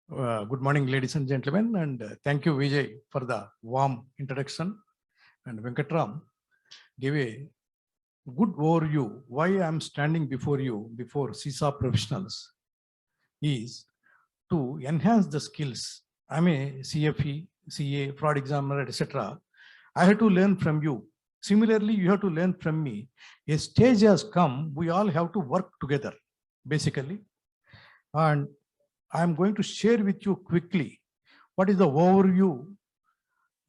Good morning, ladies and gentlemen, and thank you, Vijay, for the warm introduction. And Venkatram gave a good overview. Why I am standing before you, before CISA professionals, is to enhance the skills. I'm a CFE, CA, fraud examiner, etc. I have to learn from you. Similarly, you have to learn from me. A stage has come, we all have to work together, basically. And I'm going to share with you quickly what is the overview.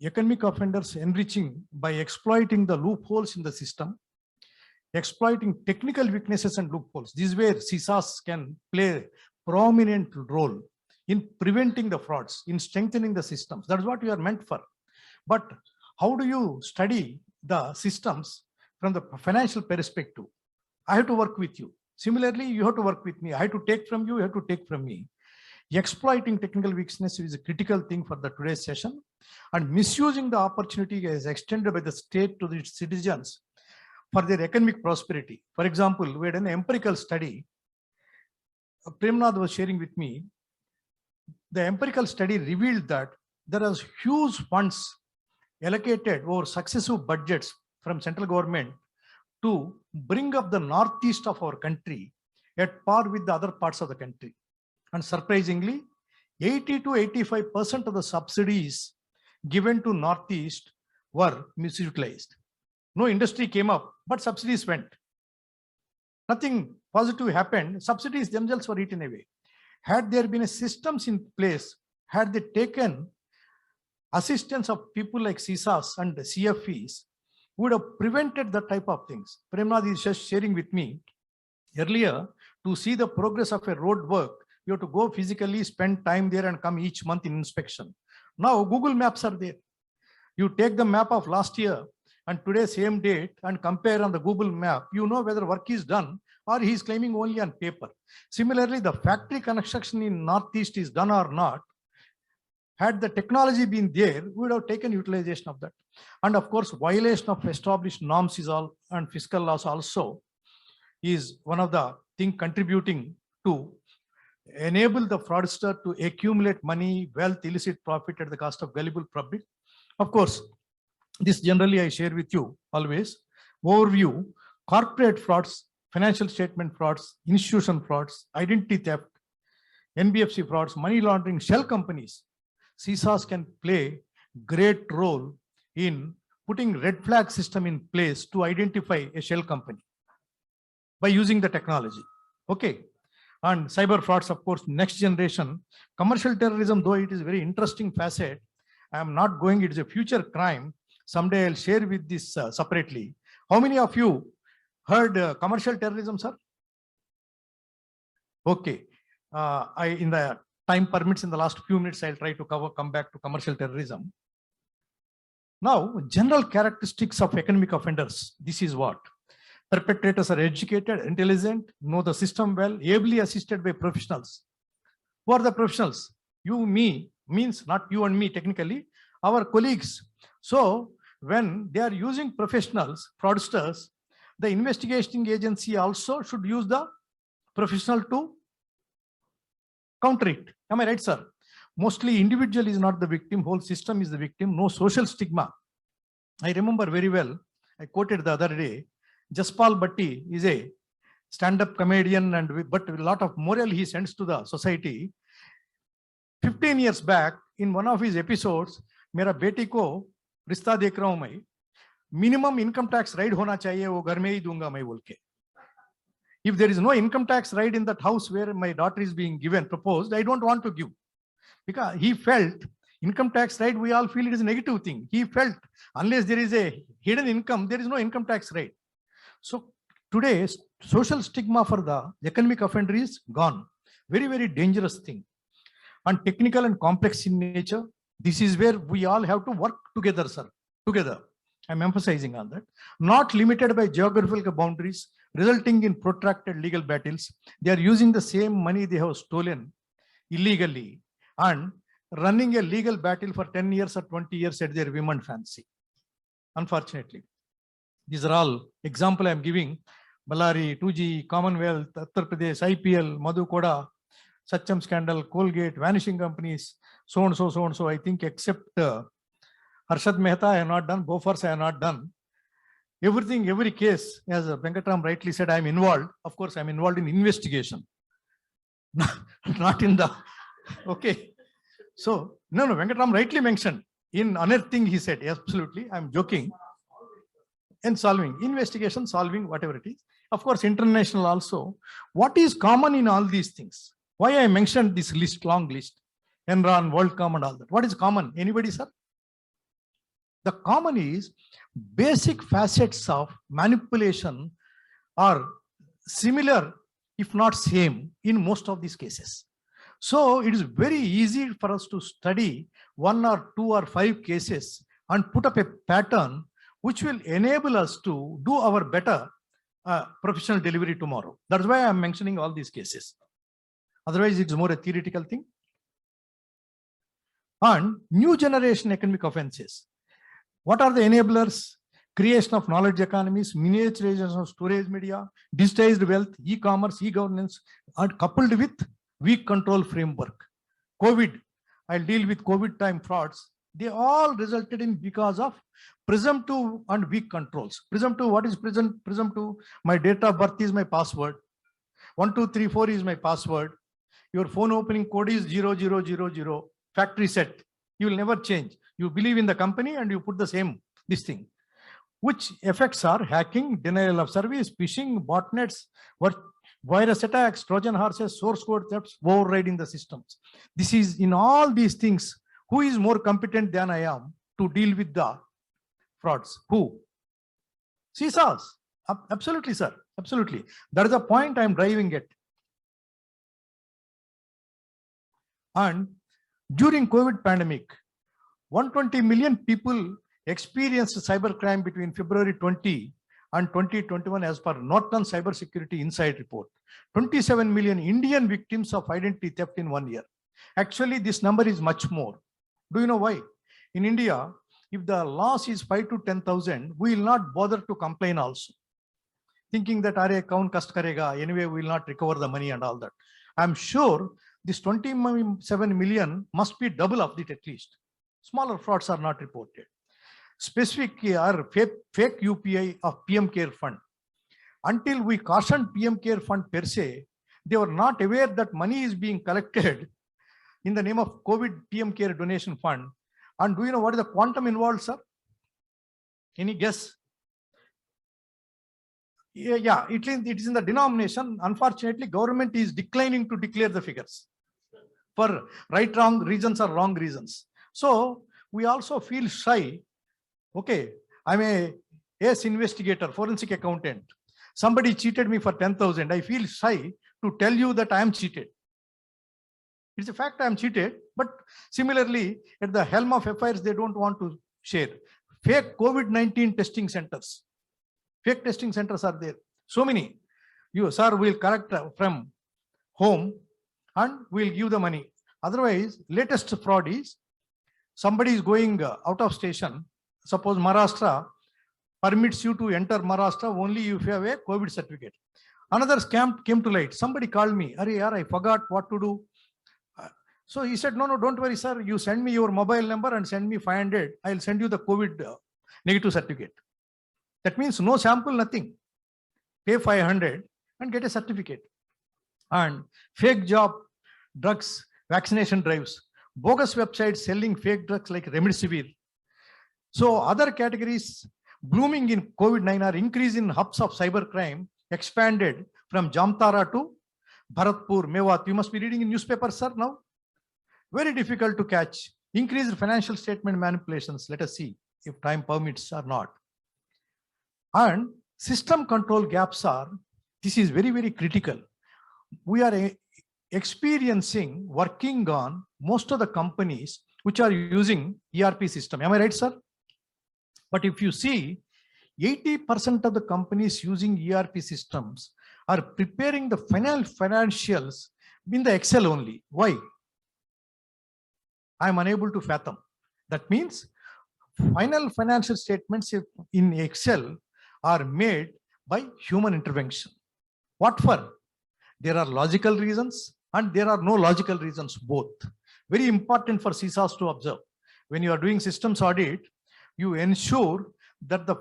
Economic offenders enriching by exploiting the loopholes in the system, exploiting technical weaknesses and loopholes. This is where CISAs can play a prominent role in preventing the frauds, in strengthening the systems. That's what we are meant for. But how do you study the systems from the financial perspective? I have to work with you. Similarly, you have to work with me. I have to take from you, you have to take from me. Exploiting technical weakness is a critical thing for the today's session, and misusing the opportunity is extended by the state to the citizens for their economic prosperity. For example, we had an empirical study. Premnath was sharing with me. The empirical study revealed that there are huge funds allocated over successive budgets from central government to bring up the northeast of our country at par with the other parts of the country. And surprisingly, 80 to 85% of the subsidies given to Northeast were misutilized. No industry came up, but subsidies went. Nothing positive happened. Subsidies themselves were eaten away. Had there been a systems in place, had they taken assistance of people like CISAs and the CFEs, would have prevented that type of things. Premnath is just sharing with me earlier, to see the progress of a road work, you have to go physically, spend time there and come each month in inspection. Now Google Maps are there. You take the map of last year and today same date and compare on the Google map, you know whether work is done or he is claiming only on paper. Similarly, the factory construction in Northeast is done or not. Had the technology been there, we would have taken utilization of that. And of course, violation of established norms is all, and fiscal laws also is one of the things contributing to enable the fraudster to accumulate money, wealth, illicit profit at the cost of gullible public. Of course, this generally I share with you always. Overview: corporate frauds, financial statement frauds, institution frauds, identity theft, NBFC frauds, money laundering, shell companies. CISAs can play great role in putting red flag system in place to identify a shell company by using the technology. Okay. And cyber frauds, of course, next generation. Commercial terrorism, though it is a very interesting facet, I am not going, it is a future crime. Someday I'll share with this separately. How many of you heard commercial terrorism, sir? Okay. In the time permits, in the last few minutes, I'll try to come back to commercial terrorism. Now, general characteristics of economic offenders. This is what? Perpetrators are educated, intelligent, know the system well, ably assisted by professionals. Who are the professionals? You, me, means not you and me technically, our colleagues. So when they are using professionals, fraudsters, the investigating agency also should use the professional to counter it. Am I right, sir? Mostly individual is not the victim, whole system is the victim, no social stigma. I remember very well, I quoted the other day, Jaspal Bhatti is a stand-up comedian, but a lot of moral he sends to the society. 15 years back, in one of his episodes, मेरा बेटी को रिश्ता देख रहा हूं मैं, minimum income tax ride होना चाहिए, वो घर में ही दूंगा मैं बोल के. If there is no income tax ride in that house where my daughter is being proposed, I don't want to give. Because he felt income tax ride, we all feel it is a negative thing. He felt unless there is a hidden income, there is no income tax ride. So today, social stigma for the economic offender is gone. Very, very dangerous thing. And technical and complex in nature, this is where we all have to work together, sir. Together. I'm emphasizing on that. Not limited by geographical boundaries, resulting in protracted legal battles. They are using the same money they have stolen illegally and running a legal battle for 10 years or 20 years at their women fancy. Unfortunately. These are all example I am giving. Ballari, 2G, Commonwealth, Uttar Pradesh, IPL, Madhu Koda, Satyam scandal, Colgate, vanishing companies, so and so, so and so. I think except Harshad Mehta, I have not done. Bofors, I have not done. Everything, every case, as Venkatram rightly said, I am involved. Of course, I am involved in investigation, not in the, okay. So, no, Venkatram rightly mentioned in unearthing, he said, absolutely, I'm joking. And solving, investigation, solving, whatever it is. Of course, international also. What is common in all these things? Why I mentioned this list, long list, Enron, WorldCom and all that. What is common? Anybody, sir? The common is basic facets of manipulation are similar, if not same, in most of these cases. So it is very easy for us to study 1 or 2 or 5 cases and put up a pattern which will enable us to do our better professional delivery tomorrow. That's why I'm mentioning all these cases. Otherwise, it's more a theoretical thing. And new generation economic offenses. What are the enablers? Creation of knowledge economies, miniaturization of storage media, digitized wealth, e-commerce, e-governance, and coupled with weak control framework. COVID, I'll deal with COVID time frauds. They all resulted in because of presumptive and weak controls. Presumptive, what is presumptive? My date of birth is my password. 1234 is my password. Your phone opening code is 0000, factory set. You will never change. You believe in the company and you put the same, this thing. Which effects are hacking, denial of service, phishing, botnets, virus attacks, Trojan horses, source code thefts, overriding the systems. This is in all these things. Who is more competent than I am to deal with the frauds? Who? CISAs. Absolutely, sir. Absolutely. That is the point I am driving at. And during COVID pandemic, 120 million people experienced cybercrime between February 20 and 2021 as per Norton Cybersecurity Insight Report. 27 million Indian victims of identity theft in 1 year. Actually, this number is much more. Do you know why? In India, if the loss is 5 to 10,000, we will not bother to complain also. Thinking that our account cost karega, anyway, we will not recover the money and all that. I'm sure this 27 million must be double of it at least. Smaller frauds are not reported. Specific are fake UPI of PM Care Fund. Until we cautioned PM Care Fund per se, they were not aware that money is being collected in the name of COVID PM Care Donation Fund. And do you know what is the quantum involved, sir? Any guess? Yeah, it is in the denomination. Unfortunately, government is declining to declare the figures for right, wrong reasons or wrong reasons. So we also feel shy. Okay, I'm a AS investigator, forensic accountant. Somebody cheated me for 10,000. I feel shy to tell you that I am cheated. It's a fact I am cheated, but similarly, at the helm of affairs, they don't want to share. Fake COVID-19 testing centers. Fake testing centers are there. So many. You, sir, will collect from home and we'll give the money. Otherwise, latest fraud is somebody is going out of station. Suppose Maharashtra permits you to enter Maharashtra only if you have a COVID certificate. Another scam came to light. Somebody called me. Arey yaar, I forgot what to do. So he said, no, don't worry, sir. You send me your mobile number and send me 500. I'll send you the COVID negative certificate. That means no sample, nothing. Pay 500 and get a certificate. And fake job, drugs, vaccination drives, bogus websites selling fake drugs like Remdesivir. So other categories blooming in COVID-19 are increase in hubs of cybercrime expanded from Jamtara to Bharatpur, Mewat. You must be reading in newspapers, sir, now. Very difficult to catch. Increased financial statement manipulations. Let us see if time permits or not. And system control gaps are, this is very, very critical. We are experiencing, working on most of the companies which are using ERP system. Am I right, sir? But if you see, 80% of the companies using ERP systems are preparing the financials in the Excel only. Why? I am unable to fathom. That means final financial statements in Excel are made by human intervention. What for? There are logical reasons and there are no logical reasons both. Very important for CISAs to observe. When you are doing systems audit, you ensure that the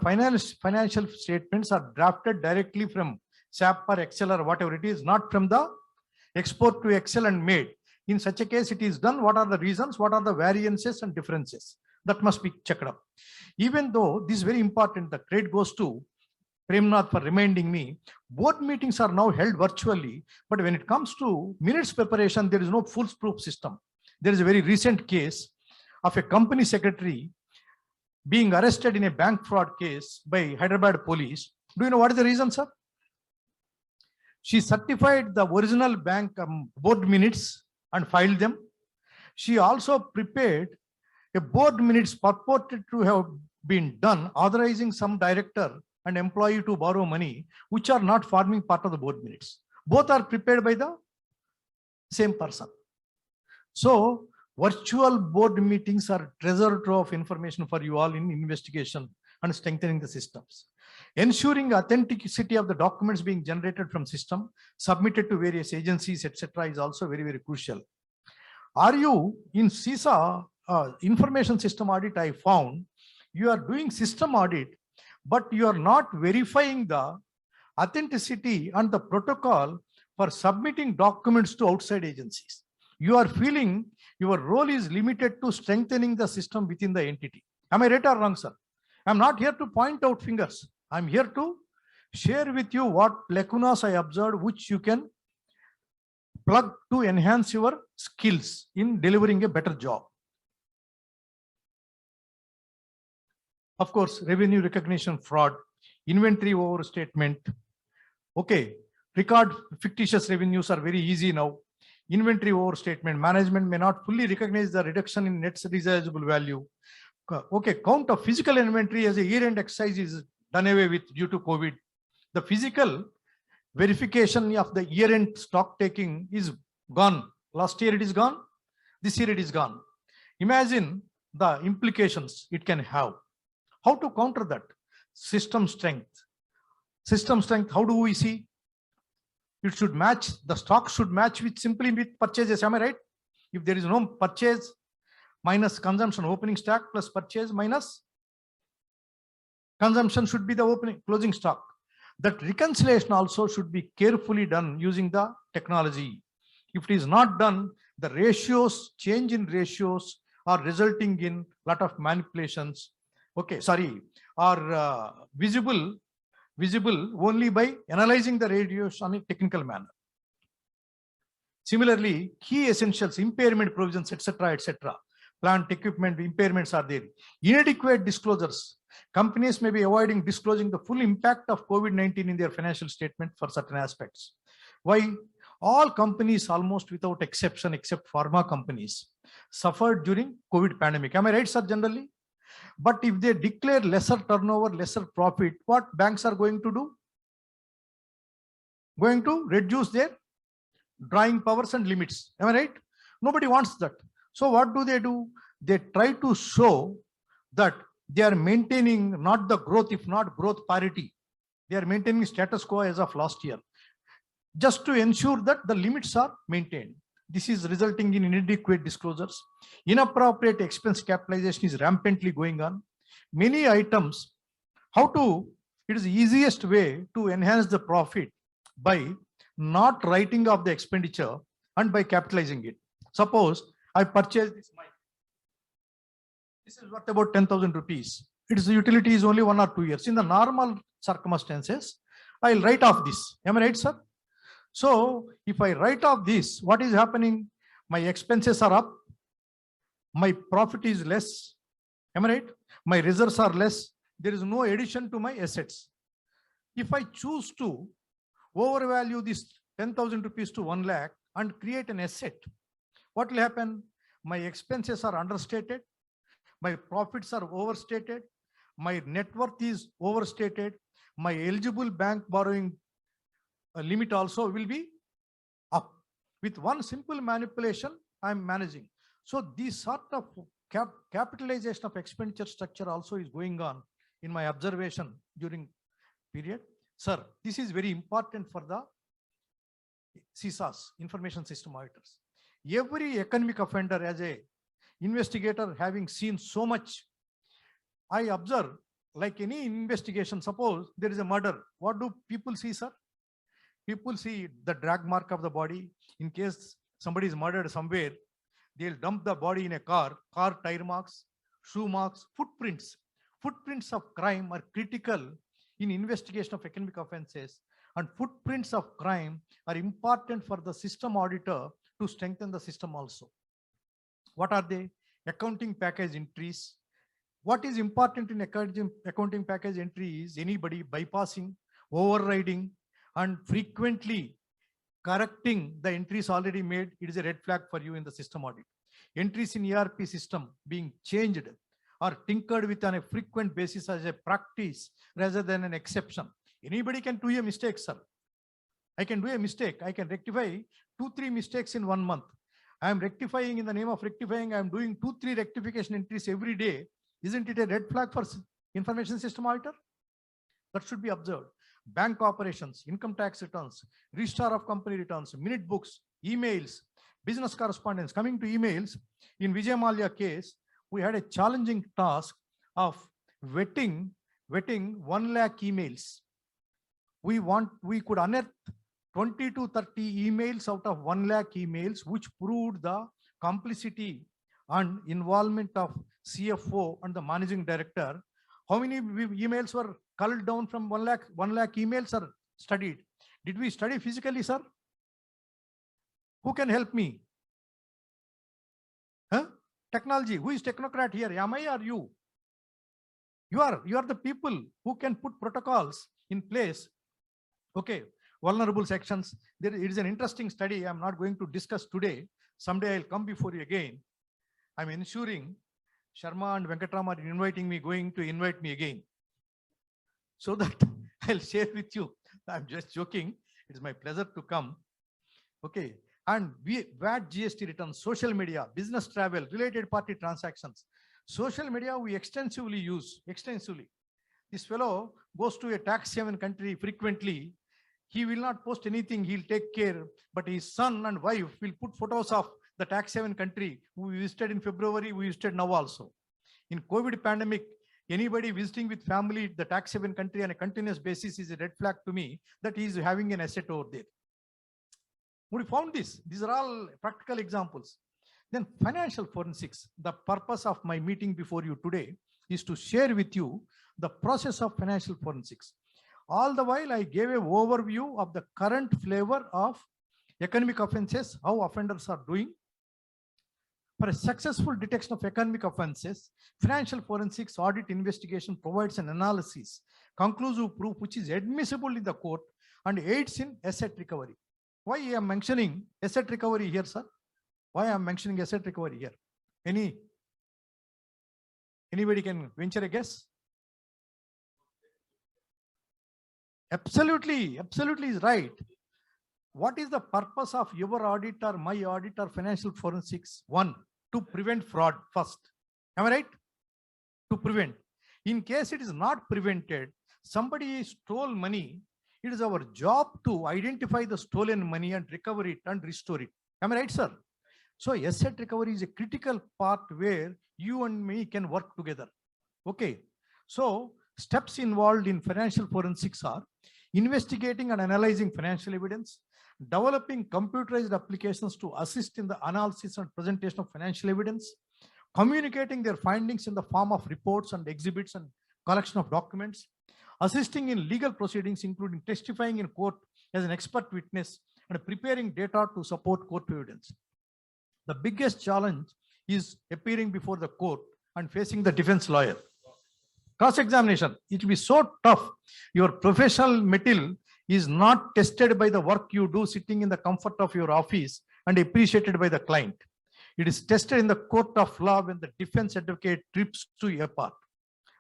financial statements are drafted directly from SAP or Excel or whatever it is, not from the export to Excel and made. In such a case, it is done. What are the reasons? What are the variances and differences? That must be checked up. Even though this is very important, the credit goes to Premnath for reminding me. Board meetings are now held virtually, but when it comes to minutes preparation, there is no foolproof system. There is a very recent case of a company secretary being arrested in a bank fraud case by Hyderabad police. Do you know what is the reason, sir? She certified the original bank board minutes and filed them. She also prepared a board minutes purported to have been done authorizing some director and employee to borrow money, which are not forming part of the board minutes. Both are prepared by the same person. So virtual board meetings are treasure trove of information for you all in investigation and strengthening the systems. Ensuring authenticity of the documents being generated from system, submitted to various agencies, etc., is also very, very crucial. Are you in CISA information system audit? I found you are doing system audit, but you are not verifying the authenticity and the protocol for submitting documents to outside agencies. You are feeling your role is limited to strengthening the system within the entity. Am I right or wrong, sir? I'm not here to point out fingers. I'm here to share with you what lacunas I observed, which you can plug to enhance your skills in delivering a better job. Of course, revenue recognition fraud, inventory overstatement. Okay, record fictitious revenues are very easy now. Inventory overstatement, management may not fully recognize the reduction in net realizable value. Okay, count of physical inventory as a year-end exercise is done away with due to COVID. The physical verification of the year-end stock taking is gone. Last year it is gone. This year it is gone. Imagine the implications it can have. How to counter that? System strength. System strength, how do we see? It should match, the stock should match with simply with purchases. Am I right? If there is no purchase minus consumption, opening stock plus purchase minus consumption should be the opening closing stock. That reconciliation also should be carefully done using the technology. If it is not done, the ratios, change in ratios are resulting in a lot of manipulations. Okay, sorry, are visible only by analyzing the ratios on a technical manner. Similarly, key essentials, impairment provisions, etc., plant equipment impairments are there. Inadequate disclosures. Companies may be avoiding disclosing the full impact of COVID-19 in their financial statement for certain aspects. Why? All companies, almost without exception, except pharma companies, suffered during COVID pandemic. Am I right, sir, generally? But if they declare lesser turnover, lesser profit, what banks are going to do? Going to reduce their drawing powers and limits. Am I right? Nobody wants that. So what do? They try to show that they are maintaining not the growth, if not growth parity. They are maintaining status quo as of last year, just to ensure that the limits are maintained. This is resulting in inadequate disclosures. Inappropriate expense capitalization is rampantly going on. Many items, it is the easiest way to enhance the profit by not writing off the expenditure and by capitalizing it. Suppose I purchase this mic. This is worth about 10,000 rupees. Its utility is only 1 or 2 years. In the normal circumstances, I'll write off this. Am I right, sir? So if I write off this, what is happening? My expenses are up. My profit is less. Am I right? My reserves are less. There is no addition to my assets. If I choose to overvalue this 10,000 rupees to 1 lakh and create an asset, what will happen? My expenses are understated. My profits are overstated. My net worth is overstated. My eligible bank borrowing limit also will be up. With one simple manipulation, I'm managing. So this sort of capitalization of expenditure structure also is going on in my observation during period. Sir, this is very important for the CSAs, information system auditors. Every economic offender, as a investigator, having seen so much, I observe, like any investigation, suppose there is a murder, what do people see, sir? People see the drag mark of the body. In case somebody is murdered somewhere, they'll dump the body in a car tire marks, shoe marks, footprints. Footprints of crime are critical in investigation of economic offenses, and footprints of crime are important for the system auditor to strengthen the system also. What are they? Accounting package entries. What is important in accounting package entry is anybody bypassing, overriding, and frequently correcting the entries already made. It is a red flag for you in the system audit. Entries in ERP system being changed or tinkered with on a frequent basis as a practice rather than an exception. Anybody can do a mistake, sir. I can do a mistake. I can rectify 2-3 mistakes in 1 month. I am rectifying in the name of rectifying. I am doing 2-3 rectification entries every day. Isn't it a red flag for information system auditor? That should be observed. Bank operations, income tax returns, registrar of company returns, minute books, emails, business correspondence. Coming to emails, in Vijay Mallya case, we had a challenging task of vetting 1 lakh emails. We could unearth 20 to 30 emails out of 1 lakh emails, which proved the complicity and involvement of CFO and the managing director. How many emails were culled down from 1 lakh? 1 lakh emails are studied. Did we study physically, sir? Who can help me? Huh? Technology. Who is technocrat here? Am I or you? You are the people who can put protocols in place. Okay. Vulnerable sections. It is an interesting study. I'm not going to discuss today. Someday I'll come before you again. I'm ensuring Sharma and Venkatrama are going to invite me again, so that I'll share with you. I'm just joking. It's my pleasure to come. Okay. And VAT, GST returns, social media, business travel, related party transactions. Social media we extensively use, extensively. This fellow goes to a tax haven country frequently. He will not post anything, he'll take care, but his son and wife will put photos of the tax haven country. We visited in February, we visited now also. In COVID pandemic, anybody visiting with family the tax haven country on a continuous basis is a red flag to me that he is having an asset over there. We found this. These are all practical examples. Then financial forensics. The purpose of my meeting before you today is to share with you the process of financial forensics. All the while I gave an overview of the current flavor of economic offenses, how offenders are doing. For a successful detection of economic offenses, financial forensics audit investigation provides an analysis, conclusive proof which is admissible in the court and aids in asset recovery. Why I am mentioning asset recovery here, sir? Why I am mentioning asset recovery here? Anybody can venture a guess? Absolutely is right. What is the purpose of your audit or my audit or financial forensics? 1, to prevent fraud first. Am I right? To prevent. In case it is not prevented, somebody stole money, it is our job to identify the stolen money and recover it and restore it. Am I right, sir? So asset recovery is a critical part where you and me can work together. Okay. So steps involved in financial forensics are investigating and analyzing financial evidence, developing computerized applications to assist in the analysis and presentation of financial evidence, communicating their findings in the form of reports and exhibits and collection of documents, assisting in legal proceedings, including testifying in court as an expert witness, and preparing data to support court evidence. The biggest challenge is appearing before the court and facing the defense lawyer. Cross-examination, it will be so tough. Your professional mettle is not tested by the work you do sitting in the comfort of your office and appreciated by the client. It is tested in the court of law when the defense advocate trips to a part.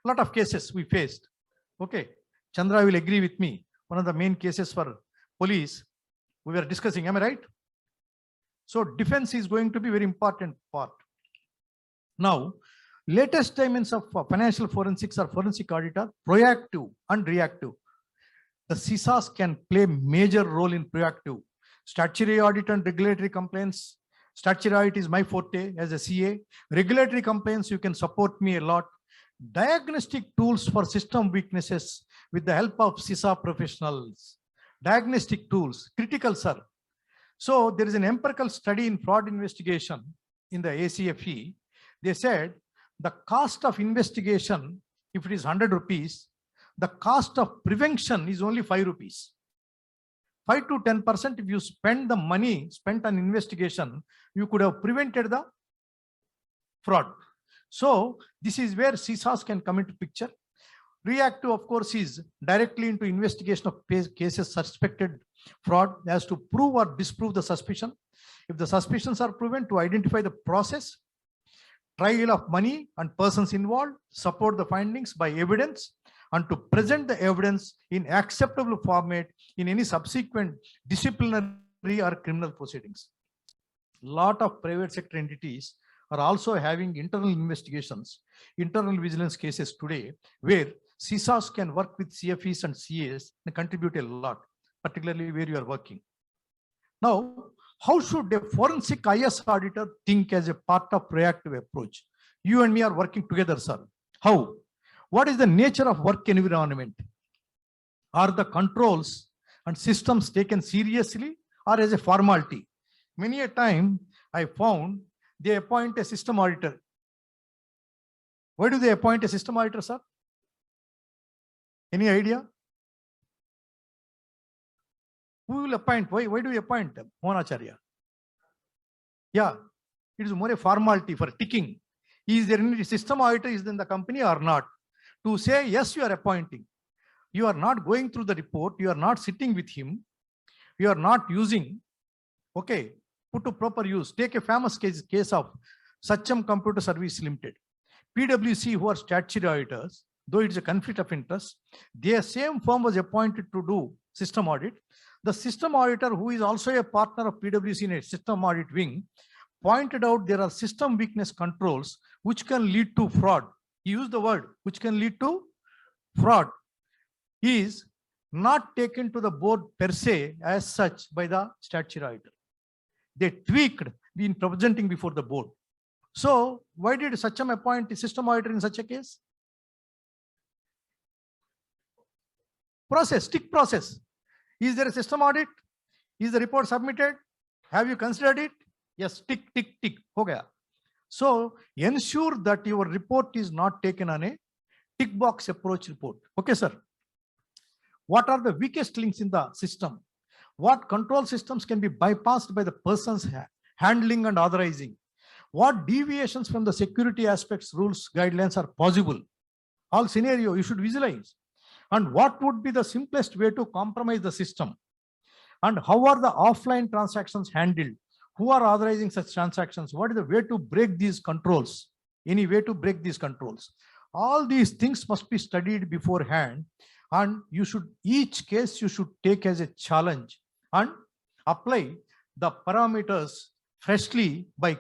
A lot of cases we faced. Okay, Chandra will agree with me. One of the main cases for police we were discussing, am I right? So defense is going to be very important part. Now, latest dimensions of financial forensics or forensic auditor, proactive and reactive. The CSAs can play major role in proactive. Statutory audit and regulatory compliance. Statutory audit is my forte as a CA. Regulatory compliance, you can support me a lot. Diagnostic tools for system weaknesses with the help of CISA professionals. Diagnostic tools, critical, sir. So there is an empirical study in fraud investigation in the ACFE. They said the cost of investigation, if it is 100 rupees, the cost of prevention is only 5 rupees. 5 to 10%, if you spend the money spent on investigation, you could have prevented the fraud. So this is where CISAs can come into picture. Reactive, of course, is directly into investigation of cases suspected fraud as to prove or disprove the suspicion. If the suspicions are proven, to identify the process, trial of money and persons involved, support the findings by evidence, and to present the evidence in acceptable format in any subsequent disciplinary or criminal proceedings. Lot of private sector entities are also having internal investigations, internal vigilance cases today, where CISAs can work with CFEs and CAs and contribute a lot, particularly where you are working. Now, how should a forensic IS auditor think as a part of reactive approach? You and me are working together, sir. How? What is the nature of work environment? Are the controls and systems taken seriously or as a formality? Many a time I found they appoint a system auditor. Why do they appoint a system auditor, sir? Any idea? Who will appoint? Why do you appoint them? Monacharya. Yeah, it is more a formality for ticking. Is there any system auditor is in the company or not? To say, yes, you are appointing. You are not going through the report. You are not sitting with him. You are not using. Okay, put to proper use. Take a famous case of Sacham Computer Service Limited. PwC, who are statutory auditors, though it's a conflict of interest, their same firm was appointed to do system audit. The system auditor, who is also a partner of PwC in a system audit wing, pointed out there are system weakness controls which can lead to fraud. He used the word which can lead to fraud. He is not taken to the board per se as such by the statutory auditor. They tweaked in presenting before the board. So why did Sacham appoint a system auditor in such a case? Process, tick process. Is there a system audit? Is the report submitted? Have you considered it? Yes, tick, tick, tick. Ho gaya. So ensure that your report is not taken on a tick box approach report. Okay, sir. What are the weakest links in the system? What control systems can be bypassed by the persons handling and authorizing? What deviations from the security aspects, rules, guidelines are possible? All scenario you should visualize. And what would be the simplest way to compromise the system? And how are the offline transactions handled? Who are authorizing such transactions? What is the way to break these controls? Any way to break these controls? All these things must be studied beforehand, and you should, each case you should take as a challenge and apply the parameters freshly by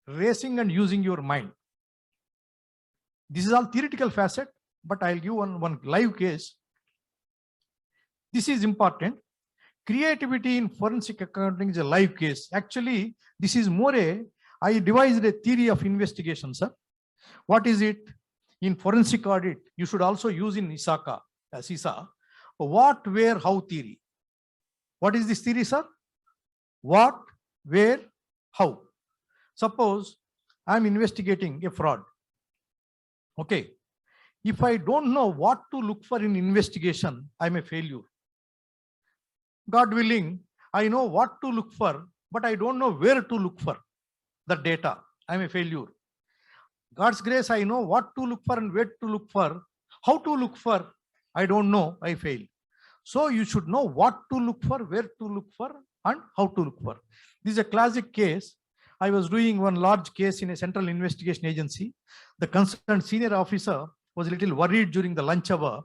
racing and using your mind. This is all theoretical facet, but I'll give one live case. This is important. Creativity in forensic accounting is a live case. Actually, this is more I devised a theory of investigation, sir. What is it? In forensic audit, you should also use in CISA, what, where, how theory. What is this theory, sir? What, where, how. Suppose I'm investigating a fraud. Okay. If I don't know what to look for in investigation, I'm a failure. God willing, I know what to look for, but I don't know where to look for the data. I'm a failure. God's grace, I know what to look for and where to look for. How to look for, I don't know, I fail. So you should know what to look for, where to look for, and how to look for. This is a classic case. I was doing one large case in a central investigation agency. The concerned senior officer was a little worried during the lunch hour.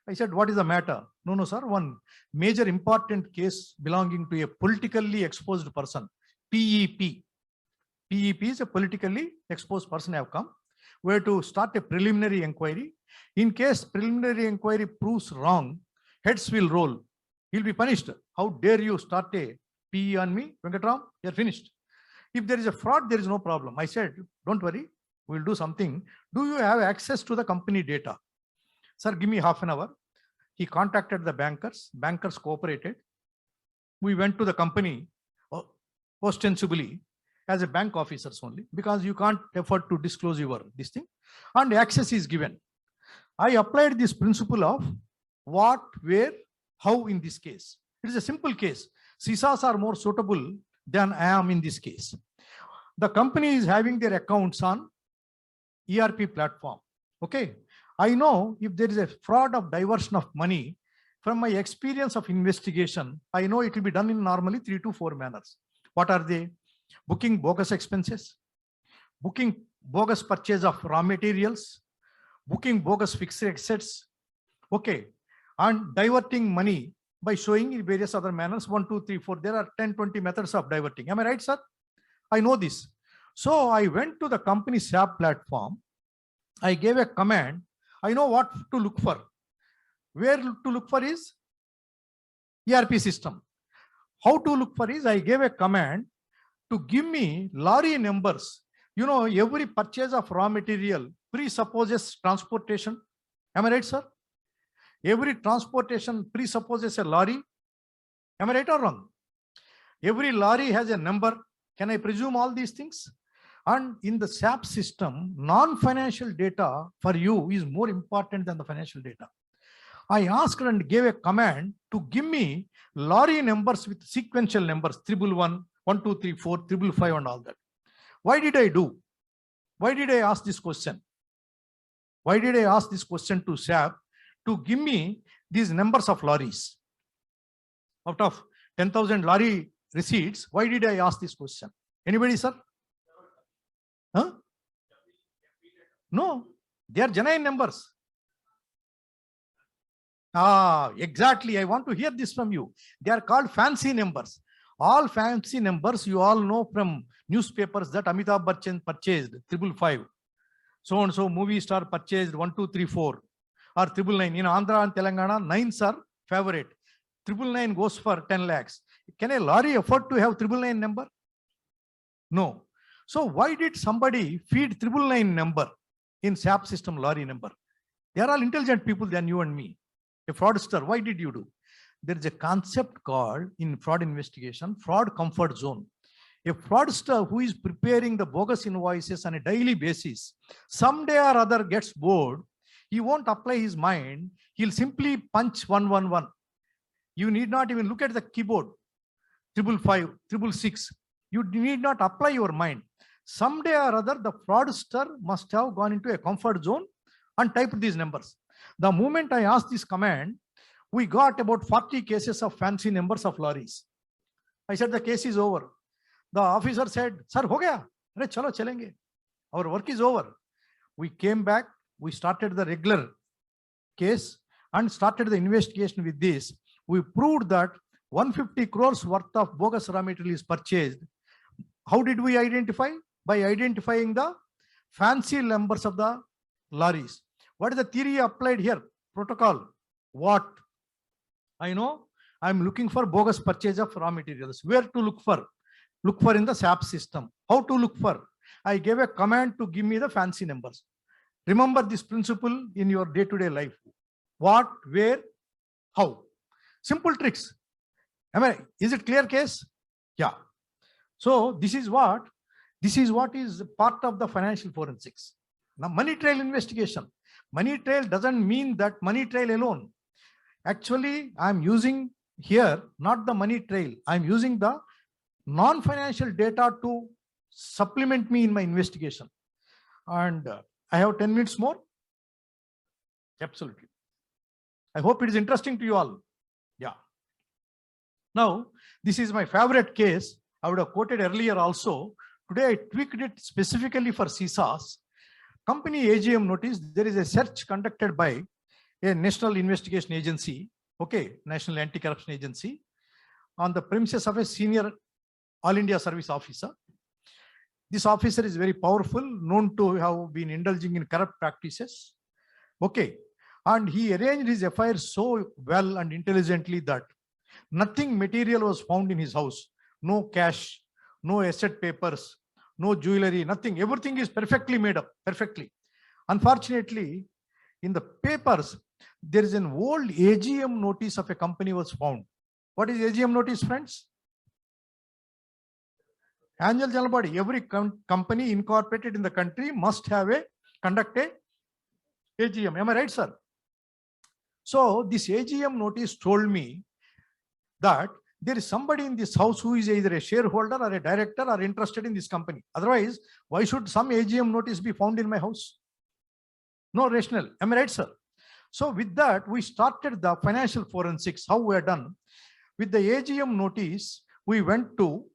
I said, what is the matter? No, sir. One major important case belonging to a politically exposed person, PEP. PEP is a politically exposed person have come. We have to start a preliminary inquiry. In case preliminary inquiry proves wrong, heads will roll. He'll be punished. How dare you start a PE on me, Venkatram? You're finished. If there is a fraud, there is no problem. I said, don't worry, we'll do something. Do you have access to the company data? Sir, give me half an hour. He contacted the bankers. Bankers cooperated. We went to the company ostensibly as a bank officers only, because you can't afford to disclose this thing, and access is given. I applied this principle of what, where, how in this case. It is a simple case. CISAs are more suitable than I am in this case. The company is having their accounts on ERP platform. Okay. I know if there is a fraud of diversion of money, from my experience of investigation, I know it will be done in normally 3 to 4 manners. What are they? Booking bogus expenses, booking bogus purchase of raw materials, booking bogus fixed assets, okay, and diverting money by showing in various other manners, 1, 2, 3, 4. There are 10, 20 methods of diverting. Am I right, sir? I know this. So I went to the company SAP platform. I gave a command. I know what to look for. Where to look for is ERP system. How to look for is I gave a command to give me lorry numbers. You know, every purchase of raw material presupposes transportation. Am I right, sir? Every transportation presupposes a lorry. Am I right or wrong? Every lorry has a number. Can I presume all these things? And in the SAP system, non-financial data for you is more important than the financial data. I asked and gave a command to give me lorry numbers with sequential numbers, 111, 1, 2, 3, 4, 555 and all that. Why did I do? Why did I ask this question? Why did I ask this question to SAP to give me these numbers of lorries? Out of 10,000 lorry receipts, why did I ask this question? Anybody, sir? Huh? No, they are genuine numbers. Exactly. I want to hear this from you. They are called fancy numbers. All fancy numbers you all know from newspapers that Amitabh Bachchan purchased 555. So and so movie star purchased 1, 2, 3, 4 or 999. In Andhra and Telangana, 9s are favorite. 999 goes for 10 lakhs. Can a lorry afford to have 999 number? No. So why did somebody feed 999 number in SAP system lorry number? They are all intelligent people than you and me. A fraudster, why did you do? There is a concept called in fraud investigation, fraud comfort zone. A fraudster who is preparing the bogus invoices on a daily basis, someday or other gets bored, he won't apply his mind, he'll simply punch 111. You need not even look at the keyboard, 555, 666. You need not apply your mind. Someday or other, the fraudster must have gone into a comfort zone and typed these numbers. The moment I asked this command, we got about 40 cases of fancy numbers of lorries. I said, the case is over. The officer said, sir, ho gaya? Arre, chalo, chalenge. Our work is over. We came back, we started the regular case and started the investigation with this. We proved that 150 crores worth of bogus raw material is purchased. How did we identify? By identifying the fancy numbers of the lorries. What is the theory applied here? Protocol. What? I know I'm looking for bogus purchase of raw materials. Where to look for? Look for in the SAP system. How to look for? I gave a command to give me the fancy numbers. Remember this principle in your day-to-day life. What, where, how? Simple tricks. Is it clear case? Yeah. So this is what is part of the financial forensics. Now, money trail investigation. Money trail doesn't mean that money trail alone. Actually, I'm using here not the money trail. I'm using the non-financial data to supplement me in my investigation. And I have 10 minutes more. Absolutely. I hope it is interesting to you all. Yeah. Now, this is my favorite case. I would have quoted earlier also. Today, I tweaked it specifically for CISAs. Company AGM notice there is a search conducted by a National Investigation Agency, okay, National Anti-Corruption Agency, on the premises of a senior All India Service officer. This officer is very powerful, known to have been indulging in corrupt practices, okay, and he arranged his affairs so well and intelligently that Nothing material was found in his house. No cash, no asset papers, no jewelry, nothing. Everything is perfectly made up, perfectly. Unfortunately, in the papers, there is an old AGM notice of a company was found. What is AGM notice, friends? Annual General Body. Every company incorporated in the country must have conduct a AGM. Am I right, sir? So this AGM notice told me that there is somebody in this house who is either a shareholder or a director or interested in this company. Otherwise, why should some AGM notice be found in my house? No rational. Am I right, sir? So with that, we started the financial forensics. How we are done? With the AGM notice, we went to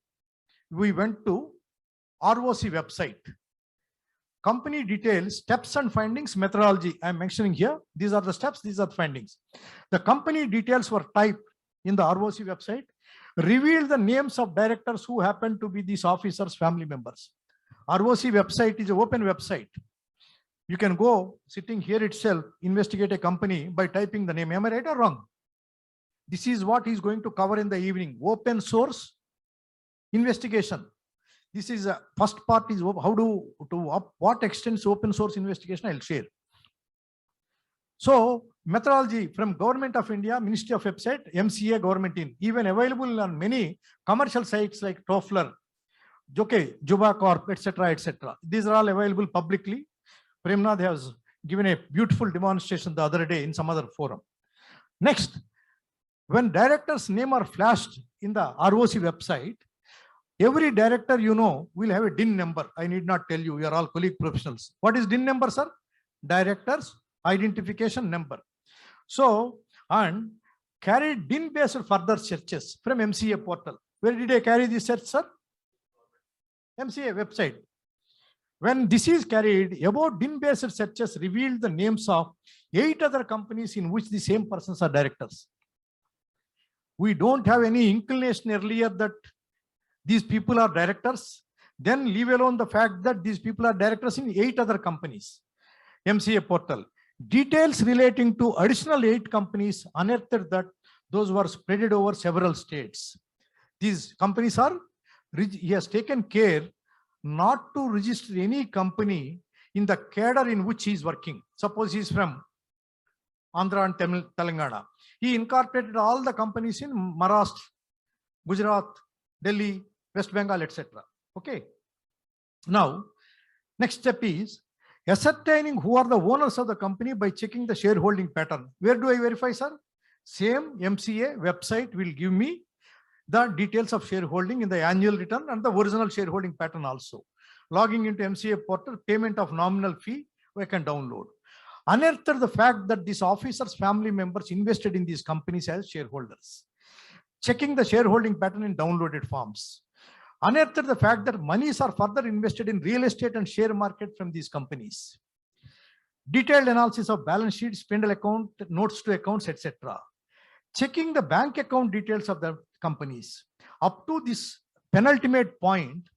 ROC website. Company details, steps and findings, methodology. I am mentioning here. These are the steps, these are the findings. The company details were typed in the ROC website, revealed the names of directors who happen to be these officers' family members. ROC website is an open website. You can go sitting here itself, investigate a company by typing the name. Am I right or wrong? This is what he's going to cover in the evening. Open source investigation. This is a first part is how what extent open source investigation I'll share. So methodology from Government of India, Ministry of website, MCA government in, even available on many commercial sites like Toffler, Juba Corp, etc., etc. These are all available publicly. Premnath has given a beautiful demonstration the other day in some other forum. Next, when directors' name are flashed in the ROC website, every director will have a DIN number. I need not tell you, you are all colleague professionals. What is DIN number, sir? Directors identification number. So, and carried DIN based further searches from MCA portal. Where did I carry this search, sir? MCA website. When this is carried, about DIN based searches revealed the names of 8 other companies in which the same persons are directors. We don't have any inclination earlier that these people are directors, then leave alone the fact that these people are directors in 8 other companies. MCA portal. Details relating to additional 8 companies unearthed that those were spread over several states. These companies are, he has taken care not to register any company in the cadre in which he is working. Suppose he is from Andhra and Telangana. He incorporated all the companies in Maharashtra, Gujarat, Delhi, West Bengal, etc. Okay. Now, next step is ascertaining who are the owners of the company by checking the shareholding pattern. Where do I verify, sir? Same MCA website will give me the details of shareholding in the annual return and the original shareholding pattern also. Logging into MCA portal, payment of nominal fee, we can download. Unearthed the fact that these officers' family members invested in these companies as shareholders. Checking the shareholding pattern in downloaded forms. Unearthed the fact that monies are further invested in real estate and share market from these companies. Detailed analysis of balance sheets, spindle account, notes to accounts, etc. Checking the bank account details of the companies. Up to this penultimate point,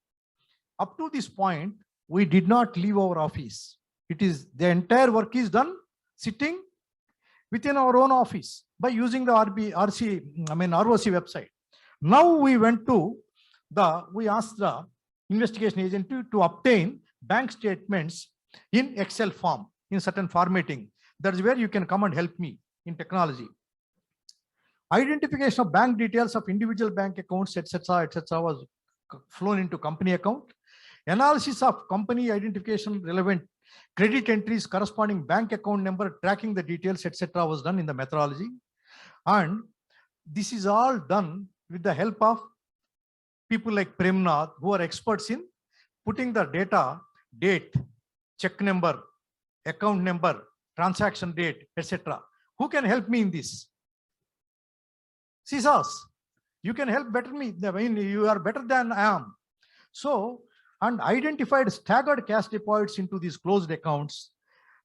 we did not leave our office. It is the entire work is done sitting within our own office by using the ROC website. Now we went to we asked the investigation agent to obtain bank statements in Excel form, in certain formatting. That's where you can come and help me in technology. Identification of bank details of individual bank accounts, etc., was flown into company account. Analysis of company identification relevant credit entries corresponding bank account number, tracking the details, etc., was done in the methodology. And this is all done with the help of people like Premnath, who are experts in putting the data, date, check number, account number, transaction date, etc. Who can help me in this? CISAs, you can help better me. I mean, you are better than I am. So, and identified staggered cash deposits into these closed accounts.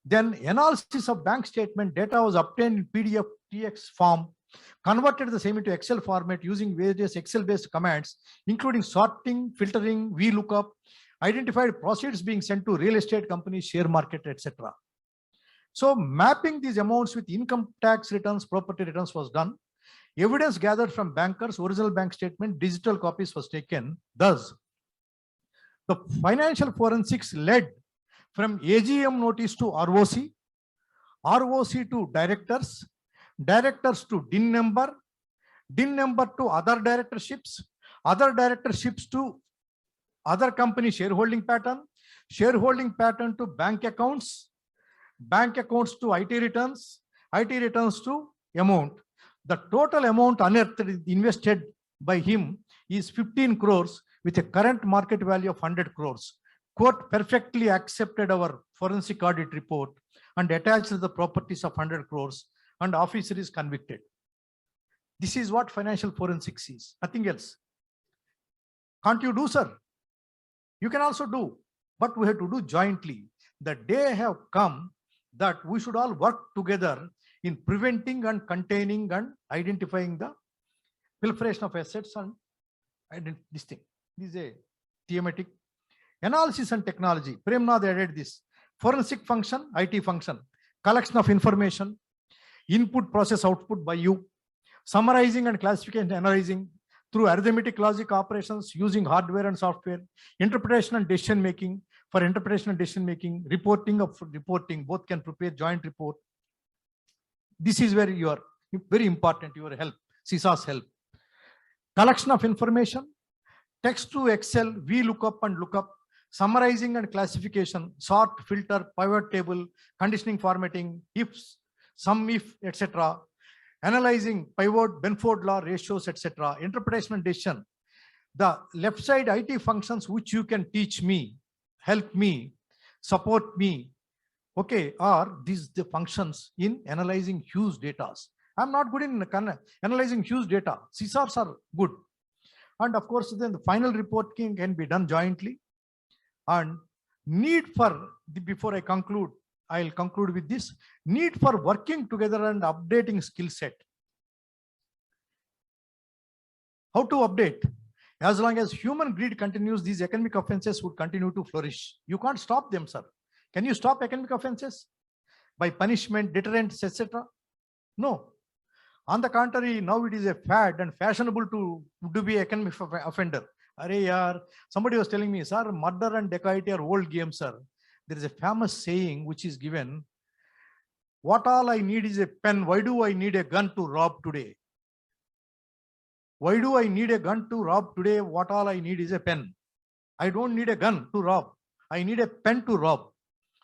Then analysis of bank statement data was obtained in PDF TX form, converted the same into Excel format using various Excel-based commands, including sorting, filtering, VLOOKUP, identified proceeds being sent to real estate companies, share market, etc. So mapping these amounts with income tax returns, property returns was done. Evidence gathered from bankers, original bank statement, digital copies was taken. Thus, the financial forensics led from AGM notice to ROC, ROC to directors, directors to DIN number to other directorships, other directorships to other company shareholding pattern to bank accounts to IT returns to amount. The total amount unearthed invested by him is 15 crores with a current market value of 100 crores. Court perfectly accepted our forensic audit report and attached the properties of 100 crores, and officer is convicted. This is what financial forensics is, nothing else. Can't you do, sir? You can also do, but we have to do jointly. The day have come that we should all work together in preventing and containing and identifying the proliferation of assets and this thing. This is a thematic. Analysis and technology. Premnath added this. Forensic function, IT function. Collection of information, input, process, output by you. Summarizing and classification, analyzing through arithmetic logic operations using hardware and software. Interpretation and decision making. For interpretation and decision making, reporting, both can prepare joint report. This is where you are very important, your help, CISA's help. Collection of information, text to Excel, VLOOKUP and lookup, summarizing and classification, sort, filter, pivot table, conditioning, formatting, ifs, sum if, etc. Analyzing, pivot, Benford law, ratios, etc. Interpretation and decision. The left side IT functions which you can teach me, help me, support me, okay, are these the functions in analyzing huge data. I'm not good in analyzing huge data. CISARs are good. And of course, then the final reporting can be done jointly. And need for, before I conclude, I'll conclude with this, need for working together and updating skill set. How to update? As long as human greed continues, these economic offenses would continue to flourish. You can't stop them, sir. Can you stop economic offenses? By punishment, deterrents, etc.? No. On the contrary, now it is a fad and fashionable to be economic offender. Arey yaar, somebody was telling me, sir, murder and dacoity are old games, sir. There is a famous saying which is given, what all I need is a pen. Why do I need a gun to rob today? Why do I need a gun to rob today? What all I need is a pen. I don't need a gun to rob. I need a pen to rob.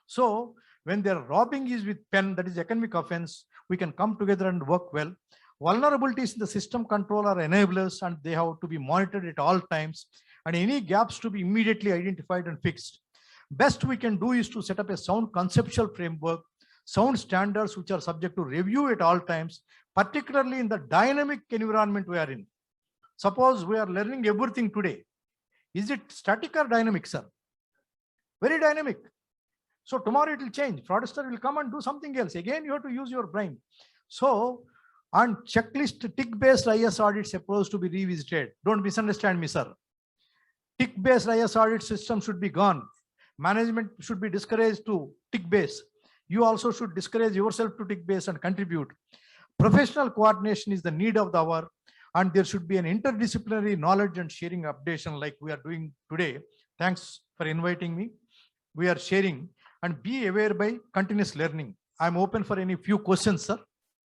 So when they're robbing is with pen, that is economic offense, we can come together and work well. Vulnerabilities in the system control are enablers and they have to be monitored at all times, and any gaps to be immediately identified and fixed. Best we can do is to set up a sound conceptual framework, sound standards which are subject to review at all times, particularly in the dynamic environment we are in. Suppose we are learning everything today. Is it static or dynamic, sir? Very dynamic. So tomorrow it will change. Fraudster will come and do something else. Again, you have to use your brain. So on checklist, tick-based IS audits supposed to be revisited. Don't misunderstand me, sir. Tick-based IS audit system should be gone. Management should be discouraged to tick-based. You also should discourage yourself to tick-based and contribute. Professional coordination is the need of the hour, and there should be an interdisciplinary knowledge and sharing updation like we are doing today. Thanks for inviting me. We are sharing, and be aware by continuous learning. I'm open for any few questions, sir.